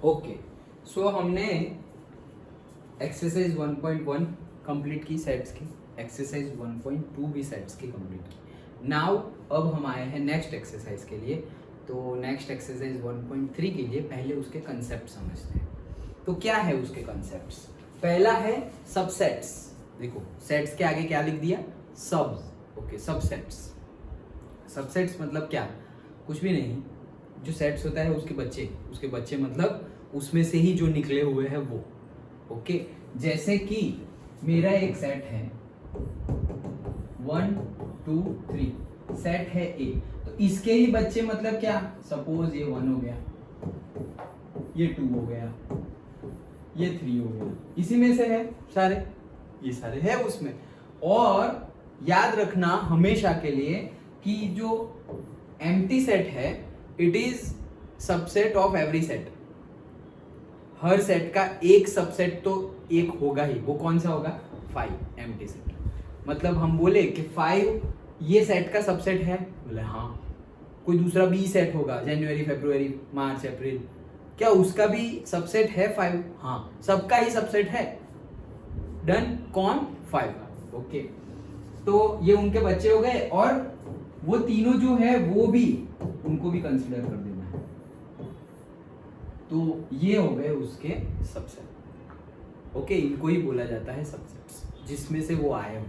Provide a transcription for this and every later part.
Okay, सो हमने exercise 1.1 complete की sets की, एक्सरसाइज 1.2 भी सेट्स की कंप्लीट की। नाउ अब हम आए हैं नेक्स्ट एक्सरसाइज के लिए। तो नेक्स्ट एक्सरसाइज 1.3 के लिए पहले उसके कंसेप्ट समझते हैं। तो क्या है उसके कंसेप्ट्स? पहला है सबसेट्स। देखो सेट्स के आगे क्या लिख दिया? सब। Okay, subsets. सबसेट्स मतलब क्या? कुछ भी नहीं, जो सेट्स होता है उसके बच्चे मतलब उसमें से ही जो निकले हुए हैं वो। ओके, जैसे कि मेरा एक सेट है 1 2 3, सेट है ए, तो इसके ही बच्चे मतलब क्या? सपोज ये 1 हो गया, ये 2 हो गया, ये 3 हो गया, इसी में से है सारे, ये सारे है उसमें। और याद रखना हमेशा के लिए कि जो एम्प्टी सेट है it is subset of every set. Her set का एक सबसेट तो एक होगा ही, वो कौन सा होगा? 5 एम्प्टी सेट। मतलब हम बोले कि 5 ये सेट का सबसेट है, बोले हाँ। कोई दूसरा बी सेट होगा, जनवरी फरवरी मार्च अप्रैल, क्या उसका भी सबसेट है 5? हाँ, सबका ही सबसेट है। डन। कौन? 5। ओके, तो ये उनके बच्चे हो गए, और वो तीनों जो है वो भी, उनको भी कंसीडर कर देना है। तो ये हो गए उसके सबसेट। ओके, इनको ही बोला जाता है सबसेट्स, जिसमें से वो आए हो।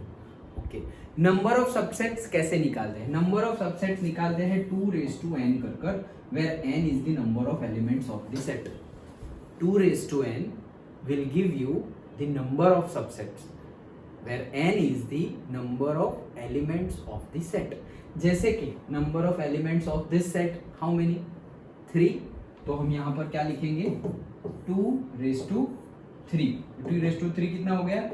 ओके, नंबर ऑफ सबसेट्स कैसे निकालते हैं? नंबर ऑफ सबसेट्स निकालते हैं 2n कर, where n is the number of elements of the set. 2n will give you the number of subsets, where n is the number of elements of the set. जैसे कि number of elements of this set how many? 3. तो हम यहाँ पर क्या लिखेंगे? 2^3. 2^3 कितना हो गया?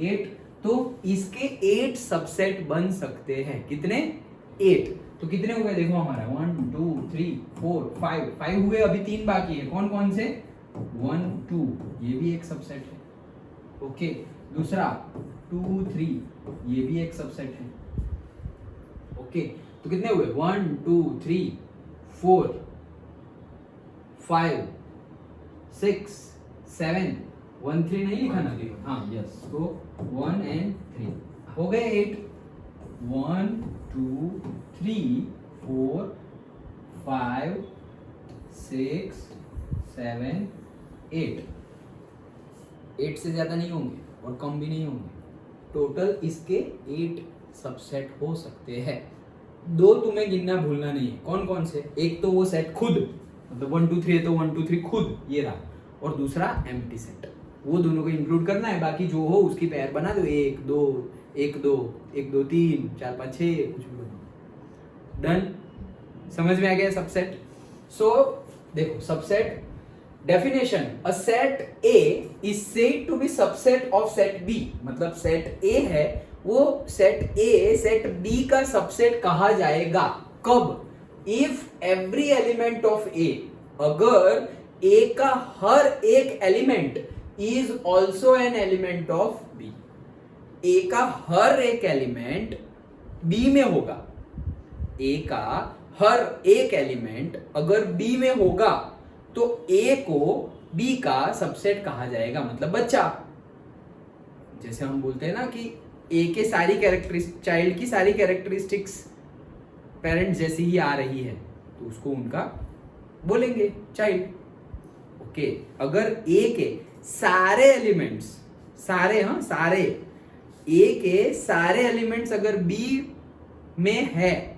8. तो इसके 8 सबसेट बन सकते हैं। कितने? 8। तो कितने हुए देखो हमारा? 1 2 3 4 5 हुए, अभी 3 बाकी है। कौन कौन से? 1 2, ये भी एक सबसेट है। ओके, दूसरा 2 3, ये भी एक सबसेट है। ओके, तो कितने हुए? 1 2 3 4 5 6 7 1 3 नहीं लिखा ना? हाँ, यस। तो 1 and 3 हो गए 8। 1 2 3 4 5 6 7 8। 8 से ज्यादा नहीं होंगे और कम भी नहीं होंगे। टोटल इसके 8 सबसेट हो सकते हैं। 2 तुम्हें गिनना भूलना नहीं है। कौन कौन से? एक तो वो सेट खुद, मतलब 1 2 3 है तो 1 2 3 खुद ये रहा, और दूसरा एम्प्टी सेट। वो दोनों को इंक्लूड करना है, बाकी जो हो उसकी पेयर बना दो। 1 2 1 2 1 2 3 4 5 6, कुछ भी बना। डन। समझ में आ गया सबसेट? सो देखो subset definition, a set A is said to be subset of set B. मतलब सेट ए है, वो सेट ए सेट बी का सबसेट कहा जाएगा। कब? If every element of A, अगर ए का हर एक element is also an element of B. A का हर एक एलिमेंट बी में होगा। ए का हर एक एलिमेंट अगर बी में होगा तो ए को बी का सबसेट कहा जाएगा, मतलब बच्चा। जैसे हम बोलते हैं ना कि ए के सारी चाइल्ड की सारी कैरेक्टरिस्टिक्स पेरेंट्स जैसी ही आ रही है, तो उसको उनका बोलेंगे चाइल्ड। ओके, अगर ए के सारे एलिमेंट्स, सारे ए के सारे एलिमेंट्स अगर बी में है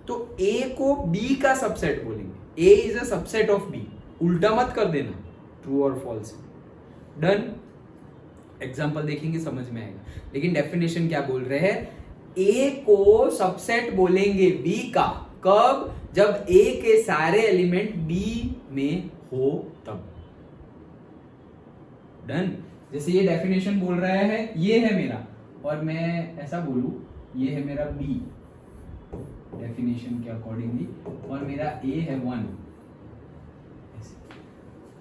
तो ए को बी का सबसेट बोलेंगे। A is a subset of B. उल्टा मत कर देना, ट्रू और फॉल्स। डन। एग्जाम्पल देखेंगे समझ में आएगा। लेकिन डेफिनेशन क्या बोल रहे हैं? ए को सबसेट बोलेंगे बी का। कब? जब ए के सारे एलिमेंट बी में हो तब। डन। जैसे ये डेफिनेशन बोल रहा है, ये है मेरा, और मैं ऐसा बोलूं ये है मेरा बी डेफिनेशन के अकॉर्डिंगली, और मेरा ए है 1,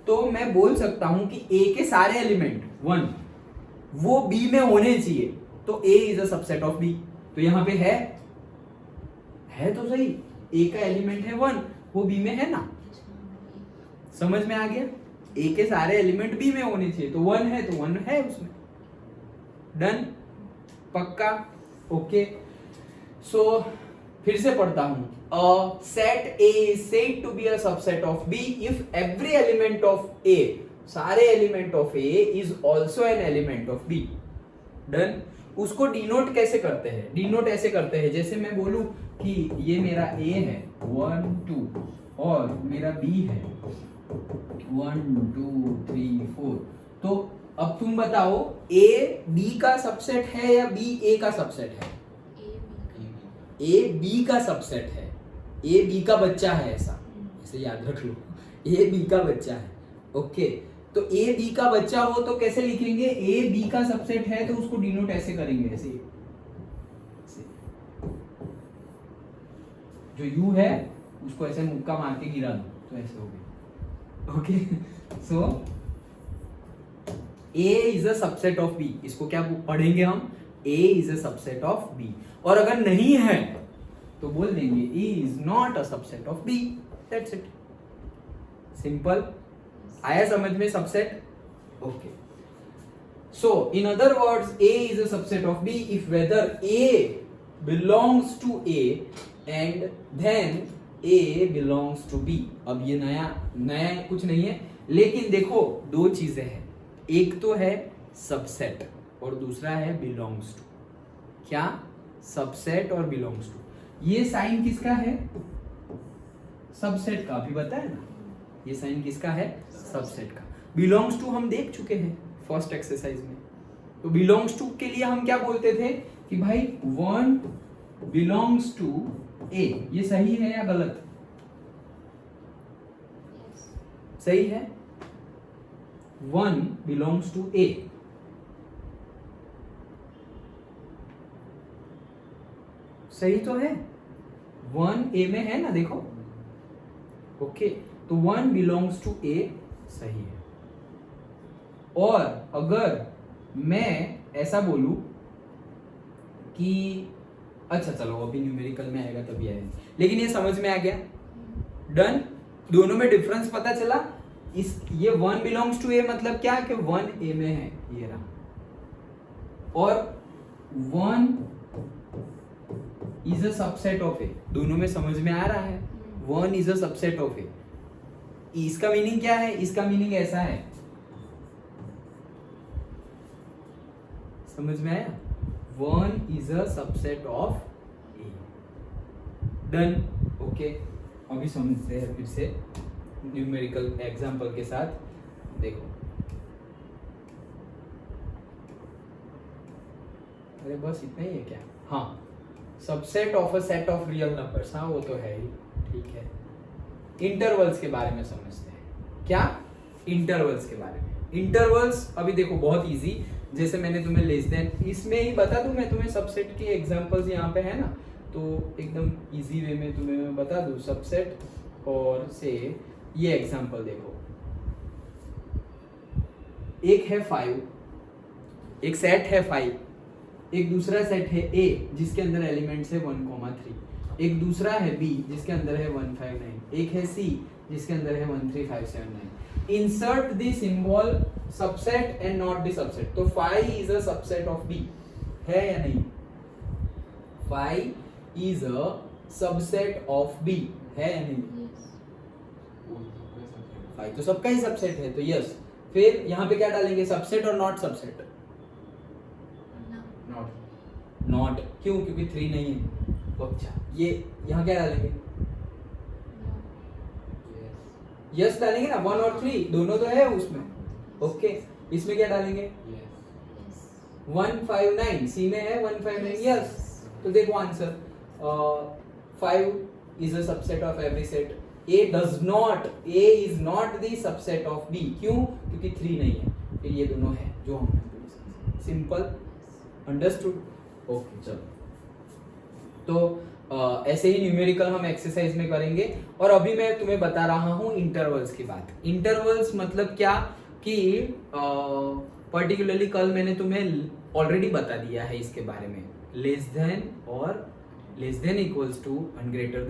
तो मैं बोल सकता हूं कि ए के सारे एलिमेंट 1 वो बी में होने चाहिए, तो A is a subset of B. तो यहां पे है तो सही, ए का एलिमेंट है 1, वो बी में है ना। समझ में आ गया? ए के सारे एलिमेंट बी में होने चाहिए, तो 1 है तो 1 है उसमें। डन? पक्का? ओके। सो फिर से पढ़ता हूं। A set A is said to be a subset of B if every element of A, सारे element of A is also an element of B. Done? उसको डिनोट कैसे करते हैं? डिनोट ऐसे करते हैं, जैसे मैं बोलूं कि ये मेरा A है 1 2 और मेरा B है 1 2 3 4। तो अब तुम बताओ A B का सबसेट है या B A का सबसेट है? A B का सबसेट है। A B का बच्चा है, ऐसे याद रख लो। A B का बच्चा है। ओके, तो A B का बच्चा हो तो कैसे लिखेंगे? A B का सबसेट है तो उसको डिनोट ऐसे करेंगे, ऐसे। जो U है उसको ऐसे मुक्का मार के गिरा दो तो ऐसे हो गया। Okay, so A is a subset of B। इसको क्या पढ़ेंगे हम? A is a subset of B। और अगर नहीं है तो बोल देंगे A is not a subset of B। That's it, simple. आया समझ में subset? Okay, so in other words A is a subset of B if whether A belongs to A and then A belongs to B। अब ये नया कुछ नहीं है, लेकिन देखो दो चीजें हैं, एक तो है सबसेट और दूसरा है बिलोंग्स टू। क्या? सबसेट और बिलोंग्स टू। ये साइन किसका है? सबसेट का, अभी बताया ना। ये साइन किसका है? सबसेट का। बिलोंग्स टू हम देख चुके हैं फर्स्ट एक्सरसाइज में। तो बिलोंग्स टू के लिए हम क्या बोलते थे कि भाई 1 बिलोंग्स टू A। ये सही है या गलत? सही है। 1 बिलोंग्स टू A। सही तो है, 1 A में है ना, देखो। ओके, तो 1 बिलोंग्स टू A सही है। और अगर मैं ऐसा बोलूं कि अच्छा चलो अभी न्यूमेरिकल में आएगा तभी आएगा, लेकिन ये समझ में आ गया। डन? दोनों में डिफरेंस पता चला। ये 1 बिलोंग्स टू A मतलब क्या कि 1 A में है, ये रहा। और 1 is a subset of A, दोनों में समझ में आ रहा है। 1 is a subset of A। इसका मीनिंग क्या है? इसका मीनिंग ऐसा है, समझ में आया? 1 is a subset of A। Done? Okay, अभी समझते हैं फिर से न्यूमेरिकल एग्जांपल के साथ। देखो, अरे बस इतना ही है क्या? हाँ, subset of a set of real numbers. हाँ वो तो है ही, ठीक है। इंटरवल्स के बारे में समझते हैं। क्या? इंटरवल्स के बारे में। इंटरवल्स अभी देखो बहुत इजी, जैसे मैंने तुम्हें लेस देन इसमें ही बता दूं मैं तुम्हें, सबसेट के एग्जांपल्स यहाँ पे है ना, तो एकदम इजी वे में तुम्हें मैं बता दूं सबसेट। और से ये एग्जांपल देखो, एक है 5, एक सेट है 5, एक दूसरा सेट है A जिसके अंदर एलिमेंट्स है 1,3, एक दूसरा है B जिसके अंदर है 159, एक है C जिसके अंदर है 13579। Insert the symbol subset and not the subset. तो 5 is a subset of B, है या नहीं? 5 is a subset of B, है या नहीं? 5 तो सबका ही सबसेट है, तो यस। फिर यहाँ पे क्या डालेंगे? सबसेट और नॉट सबसेट? नॉट। क्यों? क्योंकि 3 नहीं है। अच्छा, ये यहाँ क्या डालेंगे? यस डालेंगे ना, 1 और 3 दोनों तो है उसमें। ओके, इसमें क्या डालेंगे? 159, सी में है 159, यस। तो देखो answer, 5 is a subset of every set. A is not the subset of B. क्यों? क्योंकि 3 नहीं है, फिर ये दोनों है जो हमने। Simple, understood? ओके, चलो। तो ऐसे ही न्यूमेरिकल हम एक्सरसाइज में करेंगे। और अभी मैं तुम्हें बता रहा हूँ इंटरवल्स की बात। इंटरवल्स मतलब क्या कि पर्टिकुलरली कल मैंने तुम्हें ऑलरेडी बता दिया है इसके बारे में, लेस देन और less than equals to, and greater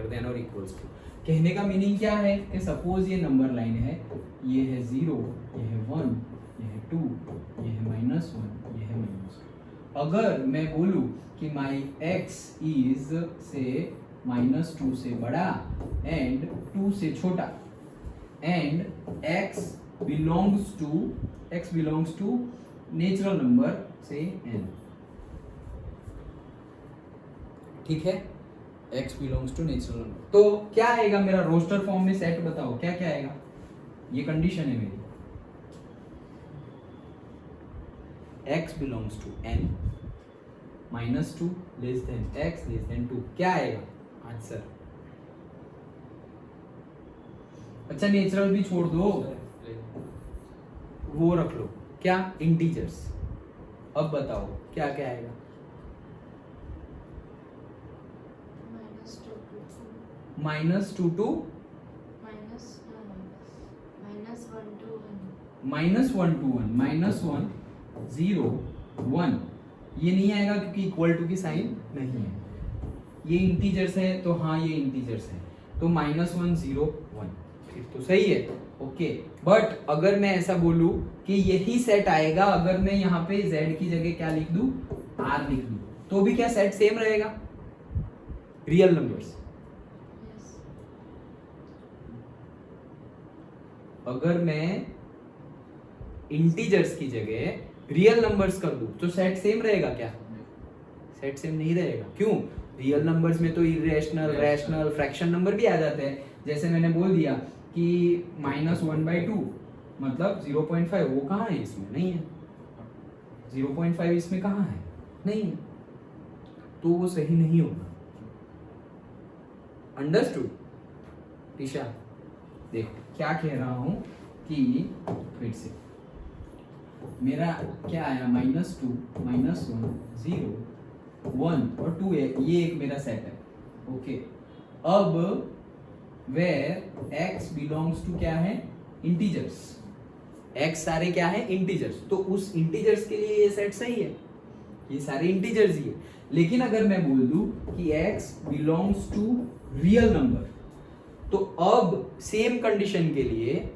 than और इक्वल्स टू। कहने का मीनिंग क्या है कि सपोज ये नंबर लाइन है, ये है 0, ये है 1, ये है 2, ये है -1, ये है -1। अगर मैं बोलूं कि माई x इज से -2 से बड़ा एंड 2 से छोटा and x belongs to natural number से n, ठीक है, x belongs to natural number, तो क्या आएगा मेरा रोस्टर फॉर्म में सेट, बताओ क्या क्या आएगा, ये कंडीशन है मेरी, x belongs to n -2 less than x less than 2, क्या आएगा आंसर। अच्छा नेचुरल भी छोड़ दो, वो रख लो, क्या इंटीजर्स। अब बताओ क्या क्या आएगा, -2 to -1 to 1, -1 0 1, ये नहीं आएगा क्योंकि इक्वल टू की साइन नहीं है, ये इंटीजर्स है तो हाँ ये इंटीजर्स है, तो -1 0 1 फिर तो सही है, ओके। बट अगर मैं ऐसा बोलूं कि यही सेट आएगा अगर मैं यहाँ पे z की जगह क्या लिख दूं, r लिख दूं, तो भी क्या सेट सेम रहेगा, रियल नंबर्स। अगर मैं इंटीजर्स की जगह रियल नंबर्स कर दूं तो सेट सेम रहेगा क्या, सेट सेम नहीं रहेगा, क्यों, रियल नंबर्स में तो इरेशनल, रैशनल, फ्रैक्शन नंबर भी आ जाते हैं, जैसे मैंने बोल दिया कि -1/2 मतलब 0.5, वो कहाँ है, इसमें नहीं है, 0.5 इसमें कहाँ है, नहीं है, तो वो सही नहीं होगा। अंडरस्टूड टीशा, देखो क्या कह रहा हूं कि फिर से मेरा क्या आया, -2 -1 0 1 और 2 है, ये एक मेरा सेट है, ओके। अब वेयर x बिलोंग्स टू क्या है, इंटीजर्स, x सारे क्या है, इंटीजर्स, तो उस इंटीजर्स के लिए ये सेट सही है, ये सारे इंटीजर्स ही है। लेकिन अगर मैं बोल दूं कि x belongs to real number, तो अब सेम कंडीशन के लिए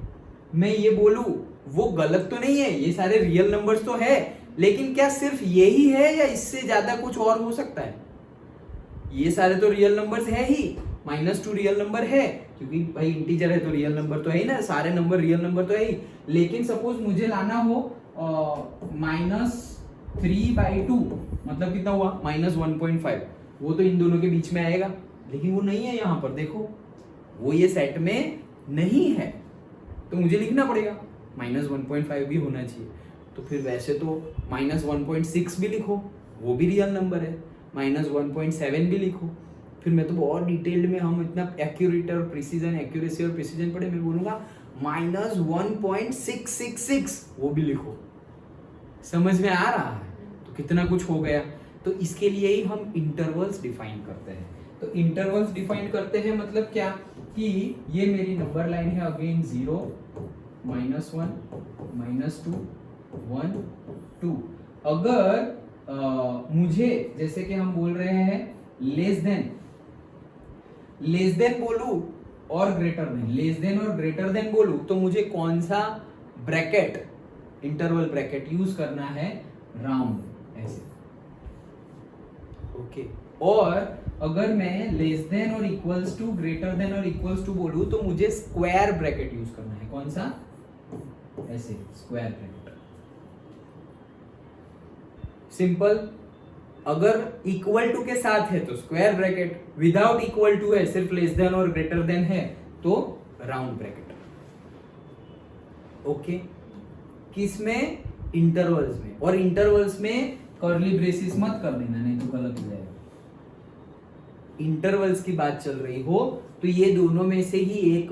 मैं ये बोलूं, वो गलत तो नहीं है, ये सारे रियल नंबर्स तो है, लेकिन क्या सिर्फ यही है या इससे ज्यादा कुछ और हो सकता है, ये सारे तो रियल नंबर्स है ही, -2 रियल नंबर है क्योंकि भाई इंटीजर है तो रियल नंबर तो है ही ना, सारे नंबर रियल नंबर तो है ही। लेकिन सपोज मुझे लाना हो -3/2, मतलब कितना हुआ, -1.5, वो तो इन दोनों के बीच में आएगा, लेकिन वो नहीं है यहाँ पर, देखो वो ये सेट में नहीं है, तो मुझे लिखना पड़ेगा -1.5 भी होना चाहिए, तो फिर वैसे तो -1.6 भी लिखो, वो भी रियल नंबर है, -1.7 भी लिखो, फिर मैं तो बहुत डिटेल्ड में, हम इतना एक्यूरेट और प्रिसीजन, एक्यूरेसी और प्रिसीजन पढ़े, मैं बोलूंगा -1.666, वो भी लिखो, समझ में आ रहा है, तो कितना कुछ हो गया। तो इसके लिए ही हम इंटरवल्स डिफाइन करते हैं, तो इंटरवल्स डिफाइन करते हैं मतलब क्या, कि ये मेरी नंबर लाइन है, अगेन 0 -1 -2 1 2, अगर मुझे जैसे कि हम बोल रहे हैं लेस देन बोलूं और ग्रेटर देन, लेस देन और ग्रेटर देन बोलूं, तो मुझे कौन सा ब्रैकेट, इंटरवल ब्रैकेट यूज करना है, राउंड, ऐसे, ओके। और अगर मैं लेस देन और इक्वल्स टू, ग्रेटर देन और इक्वल्स टू बोलूं, तो मुझे स्क्वायर ब्रैकेट यूज करना है, कौन सा, ऐसे स्क्वायर ब्रैकेट, सिंपल। अगर इक्वल टू के साथ है तो square bracket, without equal to है, सिर्फ लेस देन और ग्रेटर देन है, तो राउंड ब्रैकेट, ओके। किसमें, इंटरवल्स में, और इंटरवल्स में कर्ली ब्रेसिस मत कर देना, नहीं तो गलत हो जाएगा। इंटरवल्स की बात चल रही हो तो ये दोनों में से ही एक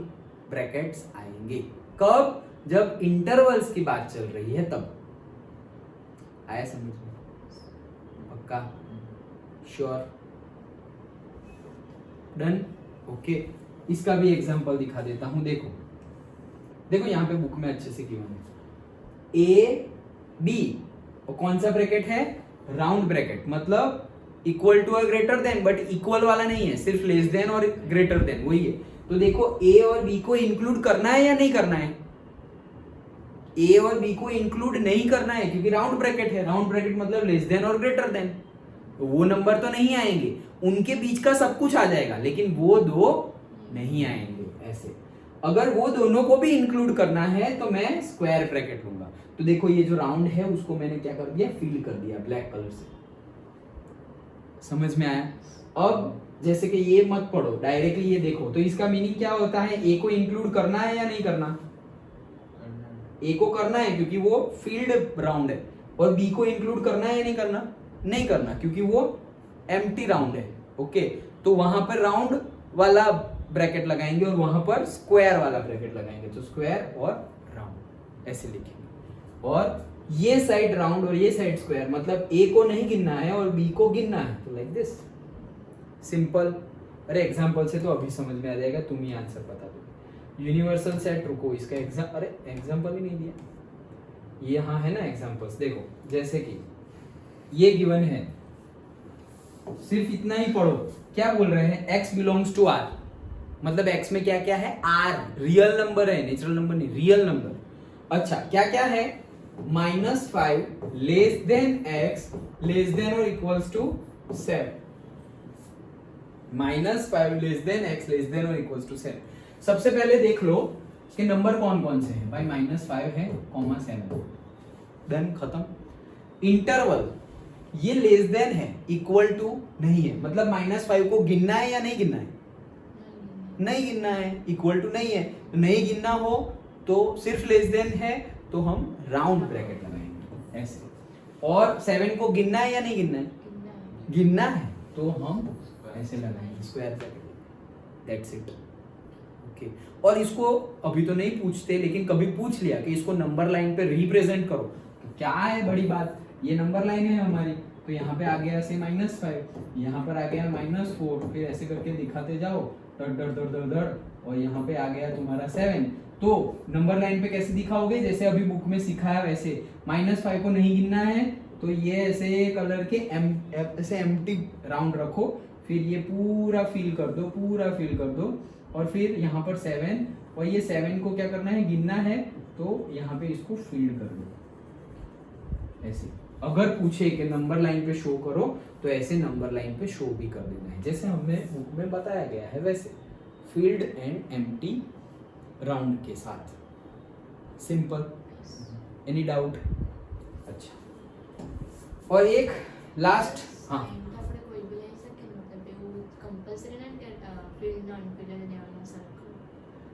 ब्रैकेट्स आएंगे, कब, जब इंटरवल्स की बात चल रही है तब। आया समझ में, पक्का, श्योर, डन, ओके। इसका भी एग्जांपल दिखा देता हूं, देखो यहाँ पे बुक में अच्छे से गिवन है, ए बी, और कौन सा ब्रैकेट है, राउंड ब्रैकेट, मतलब इक्वल टू और ग्रेटर देन, बट इक्वल वाला नहीं है, सिर्फ लेस देन और ग्रेटर देन, वही है, तो देखो ए और बी को इंक्लूड करना है या नहीं करना है? ए और बी को इंक्लूड नहीं करना है क्योंकि राउंड ब्रैकेट है। राउंड ब्रैकेट मतलब लेस देन और ग्रेटर देन, तो वो नंबर तो नहीं आएंगे, उनके बीच का सब कुछ आ जाएगा लेकिन वो दो नहीं आएंगे। ऐसे अगर वो दोनों को भी इंक्लूड करना है तो मैं स्क्वायर ब्रैकेट लूंगा। तो देखो ये जो राउंड है उसको मैंने क्या कर दिया, फिल कर दिया ब्लैक कलर से। समझ में आया? अब जैसे कि ये मत पढ़ो, डायरेक्टली ये देखो, तो इसका मीनिंग क्या होता है, ए को इंक्लूड करना है या नहीं करना? ए को करना है क्योंकि वो फील्ड राउंड है, और बी को इंक्लूड करना है या नहीं करना? नहीं करना क्योंकि वो एम्प्टी राउंड है। ओके, तो वहां पर राउंड वाला ब्रैकेट लगाएंगे और वहां पर स्क्वायर वाला ब्रैकेट लगाएंगे, तो स्क्वायर और राउंड ऐसे लिखेंगे। और ये साइड राउंड और ये साइड स्क्वायर, मतलब ए को नहीं गिनना है और बी को गिनना है, तो लाइक दिस सिंपल। अरे एग्जांपल से तो अभी समझ में आ जाएगा, तुम ही आंसर बता दो। यूनिवर्सल सेट, रुको इसका एग्जांपल ही नहीं दिया, ये यहाँ है ना एग्जांपल्स। देखो जैसे कि ये गिवन है, सिर्फ इतना ही पढ़ो। क्या बोल रहे हैं, x बिलोंग्स टू r, मतलब x में क्या क्या है, r रियल नंबर है, नेचुरल नंबर नहीं, रियल नंबर। अच्छा क्या क्या है, -5 less than x less than और equals to 7, -5 less than x less than और इक्वल्स टू 7। सबसे पहले देख लो कि नंबर कौन कौन से हैं भाई, -5 है, -7, देन खत्म। इंटरवल ये लेस देन है, इक्वल टू नहीं है, मतलब -5 को गिनना है या नहीं गिनना है? नहीं गिनना है, इक्वल टू नहीं है, तो नहीं गिनना हो तो सिर्फ लेस देन है तो हम राउंड ब्रैकेट लगाएंगे ऐसे। और 7 को गिनना है या नहीं गिनना है? गिनना है तो हम ऐसे लगाएंगे square bracket, that's it. Okay, और इसको अभी तो नहीं पूछते लेकिन कभी पूछ लिया कि इसको नंबर लाइन पे रिप्रेजेंट करो, तो क्या है बड़ी बात, ये नंबर लाइन है हमारी, तो यहाँ पे आ गया ऐसे -5, यहाँ पर आ गया -4, फिर ऐसे करके दिखाते जाओ डर डर डर डर डर, और यहाँ पे आ गया तुम्हारा 7। तो नंबर लाइन पे कैसे दिखाओगे, जैसे अभी बुक में सिखाया वैसे, -5 को नहीं गिनना है तो ये ऐसे कलर के ऐसे एम्प्टी राउंड रखो, फिर ये पूरा फिल कर दो, पूरा फिल कर दो, और फिर यहाँ पर 7, और ये 7 को क्या करना है, गिनना है, तो यहाँ पे इसको फिल कर दो ऐसे। अगर पूछे कि नंबर लाइन पे शो करो तो ऐसे नंबर लाइन पे शो भी कर देना है, जैसे हमने बुक में बताया गया है वैसे, फील्ड एंड एम्प्टी राउंड के साथ। Simple, any doubt? अच्छा, और एक लास्ट, हाँ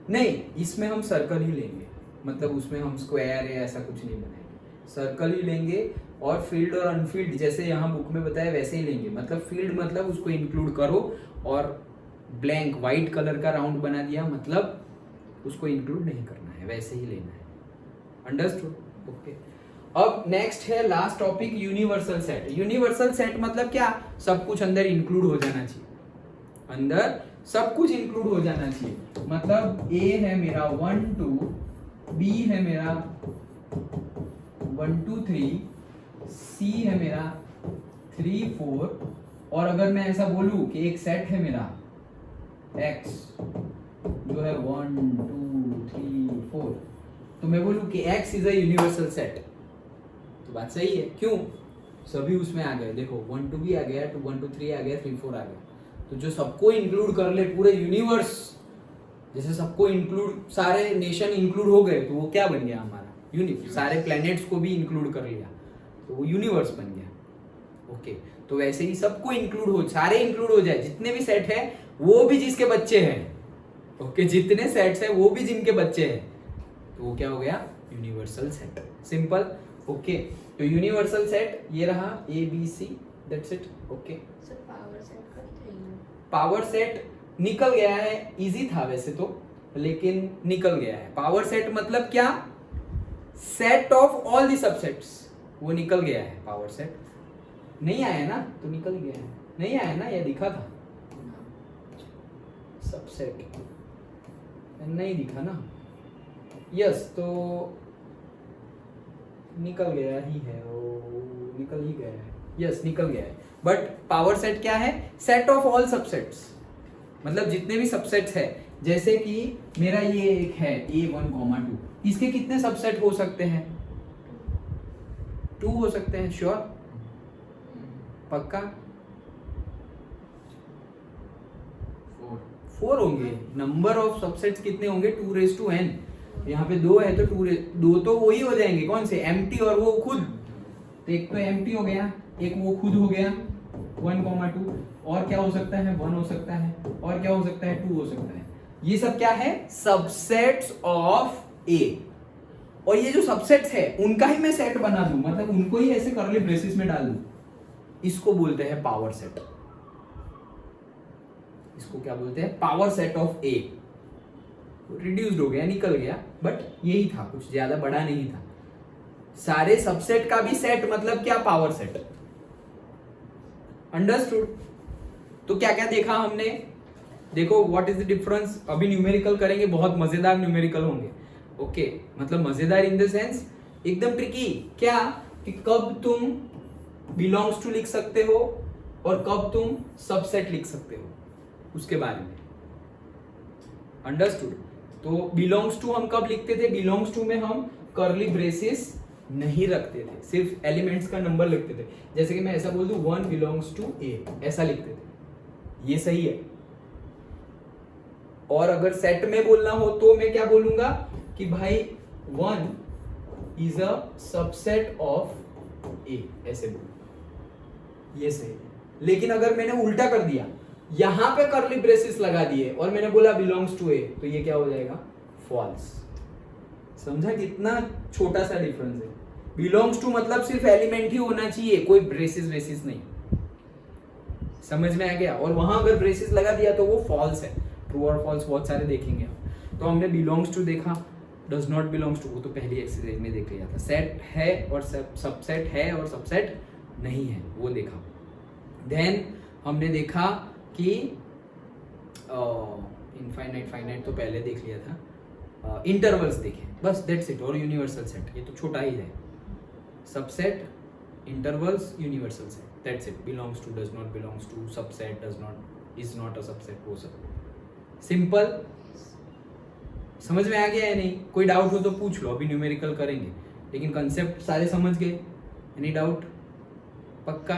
नहीं, इसमें हम सर्कल ही लेंगे, मतलब उसमें हम स्क्वायर या ऐसा कुछ नहीं बनाएंगे, सर्कल ही लेंगे। और फील्ड और अनफील्ड जैसे यहाँ बुक में बताया वैसे ही लेंगे, मतलब फील्ड मतलब उसको इंक्लूड करो, और ब्लैंक व्हाइट कलर का राउंड बना दिया मतलब उसको इंक्लूड नहीं करना है, वैसे ही लेना है। अंडरस्टूड? ओके, अब नेक्स्ट है last topic, universal set. Universal set मतलब क्या, सब कुछ अंदर इंक्लूड हो जाना चाहिए, अंदर सब कुछ इंक्लूड हो जाना चाहिए, मतलब A है मेरा 1 2, B है मेरा 1 2 3, C है मेरा 3 4, और अगर मैं ऐसा बोलूं कि एक सेट है मेरा X जो है 1 2 3 4, तो मैं बोलूं कि X is a universal set, तो बात सही है। क्यों? सभी उसमें आ गए, देखो 1 2 भी आ गया, 2 1 2 3 आ गया, 3 4 आ गया, तो जो सबको इंक्लूड कर ले पूरे यूनिवर्स, जैसे सबको इंक्लूड, सारे नेशन इंक्लूड हो गए, तो वो क्या बन गया हमारा यूनिवर्स, सारे प्लैनेट्स को भी इंक्लूड कर लिया तो वो यूनिवर्स बन गया। ओके, तो वैसे ही सबको इंक्लूड हो, सारे इंक्लूड हो जाए, जितने भी सेट है वो भी जिसके बच्चे हैं। ओके, जितने सेट्स है वो भी जिनके बच्चे हैं, तो वो क्या हो गया, यूनिवर्सल सेट। सिंपल। ओके, तो यूनिवर्सल सेट ये रहा ABC, that's it. Okay, power set निकल गया है, इजी था वैसे तो लेकिन निकल गया है। पावर सेट मतलब क्या, set of all the subsets, वो निकल गया है। पावर सेट नहीं आया ना, तो निकल गया है, नहीं आया ना, ये दिखा था सबसेट, नहीं दिखा ना, यस, तो निकल गया ही है, वो निकल ही गया है, यस निकल गया है। बट पावर सेट क्या है, सेट ऑफ ऑल सबसेट्स, मतलब जितने भी सबसेट्स है जैसे कि मेरा ये एक है A1, 2, इसके कितने सबसेट हो सकते हैं? 2 हो सकते हैं। श्योर? पक्का? 4 होंगे। नंबर ऑफ सबसेट्स कितने होंगे? 2n। यहाँ पे 2 है तो 2 तो वही हो जाएंगे, कौन से? एम्प्टी और वो खुद। तो एक तो एम्प्टी हो गया, एक वो खुद हो गया 1, 2, और क्या हो सकता है? 1 हो सकता है, और क्या हो सकता है? 2 हो सकता है। ये सब क्या है? सबसेट्स ऑफ ए। और ये जो सबसेट्स है उनका ही मैं सेट बना दूं, मतलब उनको ही ऐसे कर्ली ब्रेसेस में डाल दूं, इसको बोलते हैं पावर सेट। इसको क्या बोलते हैं? Power set of A. Reduced हो गया, निकल गया, बट यही था, कुछ ज्यादा बड़ा नहीं था। सारे सबसेट का भी सेट मतलब क्या? Power set. अंडरस्टूड? तो क्या क्या देखा हमने? देखो व्हाट इज द डिफरेंस। अभी न्यूमेरिकल करेंगे, बहुत मजेदार न्यूमेरिकल होंगे। ओके, मतलब मजेदार इन द सेंस एकदम ट्रिकी। क्या कि कब तुम बिलोंग्स टू लिख सकते हो और कब तुम सबसेट लिख सकते हो, उसके बारे में। अंडरस्टूड? तो बिलोंग्स टू हम कब लिखते थे? बिलोंग्स टू में हम कर्ली ब्रेसेस नहीं रखते थे, सिर्फ एलिमेंट्स का नंबर लिखते थे। जैसे कि मैं ऐसा बोल दूं 1 बिलोंग्स टू ए, ऐसा लिखते थे। ये सही है। और अगर सेट में बोलना हो तो मैं क्या बोलूंगा कि भाई 1 इज अ सबसेट ऑफ ए, ऐसे बोलूंगा। ये सही है। लेकिन अगर मैंने उल्टा कर दिया, यहां पे कर्ली ब्रेसेस लगा दिए और मैंने बोला बिलोंग्स टू ए, तो ये क्या हो जाएगा? फॉल्स। समझा कितना छोटा सा डिफरेंस है? बिलोंग्स टू मतलब सिर्फ एलिमेंट ही होना चाहिए, कोई ब्रेसेस वेसिस नहीं। समझ में आ गया? और वहां अगर ब्रेसेस लगा दिया तो वो फॉल्स है। ट्रू और फॉल्स बहुत सारे देखेंगे हम। तो हमने बिलोंग्स टू देखा, डज नॉट बिलोंग्स टू वो तो पहली एक्सरसाइज में देख लिया था। सेट है और सबसेट है और सबसेट नहीं है, वो देखा। देन हमने देखा कि इनफाइनाइट फाइनाइट तो पहले देख लिया था। इंटरवल्स देखे, बस दैट्स इट। और यूनिवर्सल सेट, ये तो छोटा ही है। Subset, intervals, universal set, that's it. Belongs to, does not belongs to, subset, does not, is not a subset, वो सब सिंपल। समझ में आ गया है? नहीं? कोई डाउट हो तो पूछ लो, अभी न्यूमेरिकल करेंगे, लेकिन कंसेप्ट सारे समझ गए? Any doubt? पक्का?